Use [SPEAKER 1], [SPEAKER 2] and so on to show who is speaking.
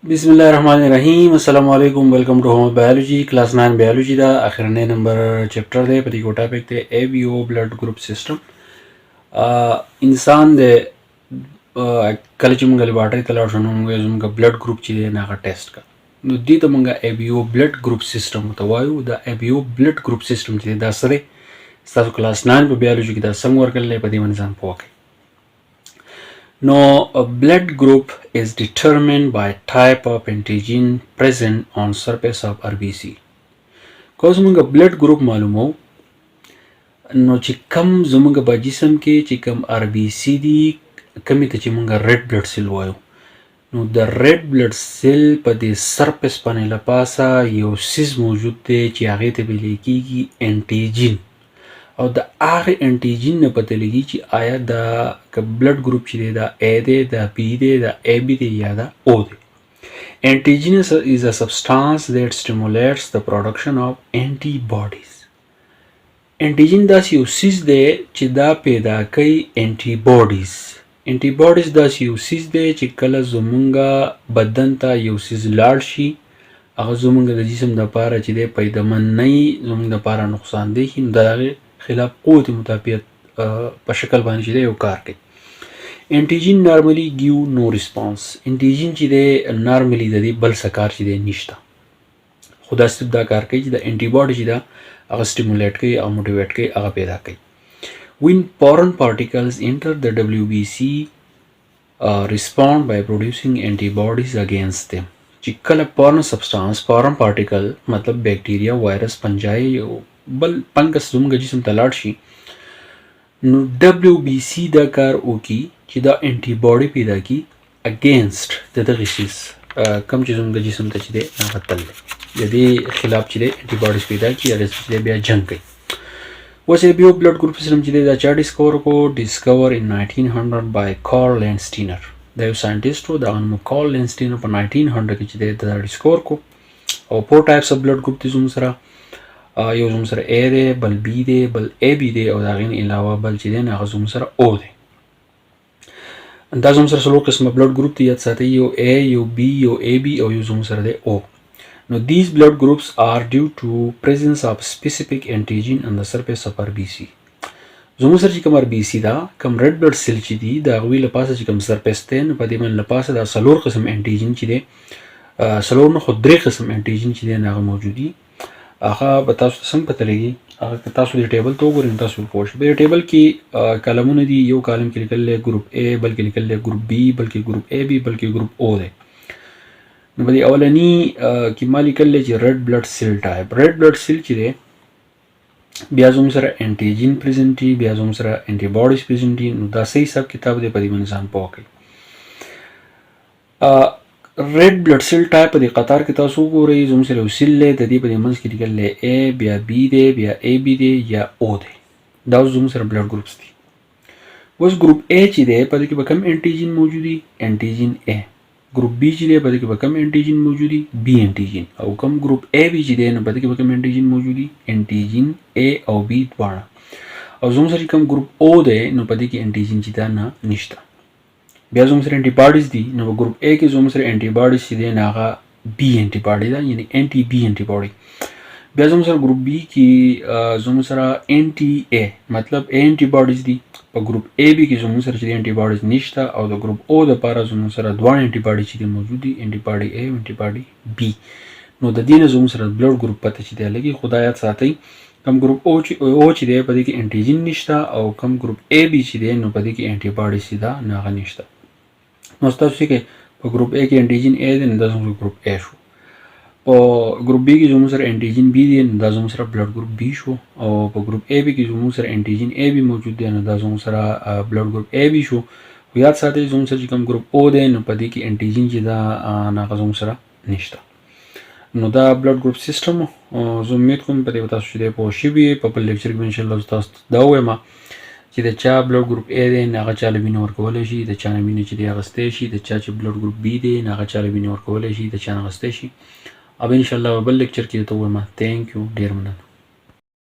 [SPEAKER 1] بسم الله الرحمن الرحیم. السلام علیکم. ویلکم ټو ہوم بایولوجي. کلاس 9 بایولوجي دا اخرنی نمبر چپټر دی. په دې کې ټاپک دی اے بی او بلډ ګروپ سیستم. انسان د کله چې موږ لیبارټري ته لاړ شو نو موږ زموږ بلډ ګروپ چې دی هغه ټیسټ کړ. نو دې ته موږ اے بی او بلډ ګروپ سیستم ته وایو. دا اے بی او بلډ ګروپ سیستم چې دا سره تاسو کلاس 9 په بایولوجي کې دا څنګه ورکړل په دې باندې ځان پوه کړئ. No, a blood group is determined by type of antigen present on surface of RBC. که زمونږ blood group معلومو نو چې کم زمونږ په جسم کې چې کم RBC دي کمی ته چې مونږ red blood cell وایو نو د red blood cell په دې surface باندې لپاسه یو سیز موجود دی چې هغې ته ویل کېږي انټیجن او د هغې انټیجن نه پته لګي چې آیا دا که بلډ ګروپ چې دی دا A دی دا B دی دا AB دی یا دا O دی. Antigen is a substance that stimulates the production of antibodies. انټیجن داسې یو سیز دی چې دا پیدا کوي antibodies. antibodies داسې یو سیز دی چې کله زمونږ بدن ته یو سیز لاړ شي هغه زمونږ د جسم دپاره چې دی پیدامن نه وي زمونږ دپاره نقصان دی نو د هغې خلاف قوت مطابقت په شکل باندې چې دی یو کار کوي. انټیجن نارملی ګیو نو ریسپانس. انټیجن چې دی نارملی د دې بل څه کار چې دی نشته خو دا صرف دا کار کوي چې د انټي باډي چې ده هغه سټیمولیټ کوي او موټیویټ کوي هغه پیدا کوي. when foreign particles enter the WBC respond by producing antibodies against them. چې کله foreign substance foreign particle مطلب بیکټیریا وایرس پنجای بل فنګس زموږ جسم ته لاړ شي نو WBC دا کار وکړي چې دا انټي باډي پیدا کړي اگینسټ د دغه شیز کوم چې زموږ جسم ته چې دی هغه تل دی د دې خلاف چې دی انټي باډیز پیدا کړي هغې چې دی بیا جنګ کوي. اوس اے بی او بلډ ګروپ سیستم چې دی دا چا ډسکور کړو ډسکور ان 1900 بای کارل لینسټینر. دا یو ساینټسټ و دغه نوم کارل لینسټینر په 1900 کې چې دی دا ډسکور کړو او 4 ټایپس اف بلډ ګروپ دي زموږ سره یو زموږ سره A دی بل B دی بل AB دی او د هغې نه علاوه بل چې دی نو هغه زموږ سره O دی. دا زموږ سره څلور قسمه بلډ ګروپ دی یاد ساتئ یو A یو B یو AB او یو زموږ سره دی O. نو these blood groups are due to presence of specific antigen on the surface of RBC. زموږ سره چې کوم RBC دا کوم red blood cell چې دي د هغوی له پاسه چې کوم سرفیس دی نو په دې باندې له پاسه دا څلور قسم انټیجن چې دی څلور نه خو درې قسم انټیجن چې دی نو هغه موجود دي. هغه به تاسو ته څنګه پته لګي هغه که تاسو دې ټیبل ته وګورئ نو تاسو به پوه شئ. په دې ټیبل کې کالمونه دي یو کالم کې لیکل دی ګروپ A بل کې لیکل دی ګروپ B بل کې ګروپ AB بل کې ګروپ O دی. نو په دې اولني کې ما لیکل دی چې ریډ بلډ سیل ټایپ. ریډ بلډ سیل چې دی بیا زموږ سره انټیجن پریزنټ وي بیا زموږ سره انټي باډیز پریزنټ وي نو دا صحیح حساب کتاب دی په دې باندې ځان پوه کړئ. ریډ بلډ سیل ټایپ په دې قطار کې تاسو وګورئ زموږ سره یو سیل دی د دې په دې منځ کې لیکل دی A بیا B دی بیا AB دی یا O دی. دا اوس زموږ سره بلډ ګروپس دي. اوس ګروپ A چې دی په دې کې به کوم انټیجن موجود دي انټیجن A. ګروپ B چې دی په دې کې به کوم انټیجن موجود دي B انټیجن او کوم ګروپ AB چې دی نو په دې کې به کوم انټیجن موجود دي انټیجن A او B دواړه. او زموږ سره کوم ګروپ O دی نو په دې کې انټیجن چې دا نه نشته. بیا زموږ سره انټي باډیز دي نو په ګروپ A کې زموږ سره انټي باډیز چې دی نو هغه B انټي باډي ده یعنی انټي B انټي باډي. بیا زموږ سره ګروپ B کې زموږ سره انټي A مطلب A انټي باډیز دي. په ګروپ AB کې زموږ سره چې انټي باډیز نشته او د ګروپ O دپاره زموږ سره دوه انټي باډي چې دي موجود دي انټي باډي A او انټي باډي B. نو د دې نه زموږ سره بلډ ګروپ پته چې دی لګي خو دا یاد ساتئ کم ګروپ O چې دی په دې کې انټیجن نشته او کم ګروپ AB چې دی نو په دې کې انټي باډي چې ده نو هغه نشته. نو تاسو چې په ګروپ A کې انټیجن A دی نو دا زموږ ګروپ A شو. په ګروپ B کې زموږ سره انټیجن B دی نو دا زموږ سره بلډ ګروپ B شو او په ګروپ AB کې زموږ سره انټیجن AB موجود دی نو دا زموږ سره بلډ ګروپ AB شو. خو یاد ساتئ زموږ سره چې کوم ګروپ O دی نو په دې کې انټیجن چې دا نو هغه زموږ سره نشته. نو دا بلډ ګروپ سیستم زه امید کوم په دې به تاسو چې دی پوه شوي په بل لیکچر کې به انشاءالله زه تاسو ته دا ووایم چې د چا بلډ ګروپ A دی نو هغه چا له وینې ورکولی شي د چا نه وینې چې دی اخیستی شي د چا چې بلډ ګروپ B دی نو هغه چا له وینې ورکولی شي د چا نه اخیستی شي. او انشاءالله په بل لیکچر کې درته ووایم. تھینک یو ډېر مننه.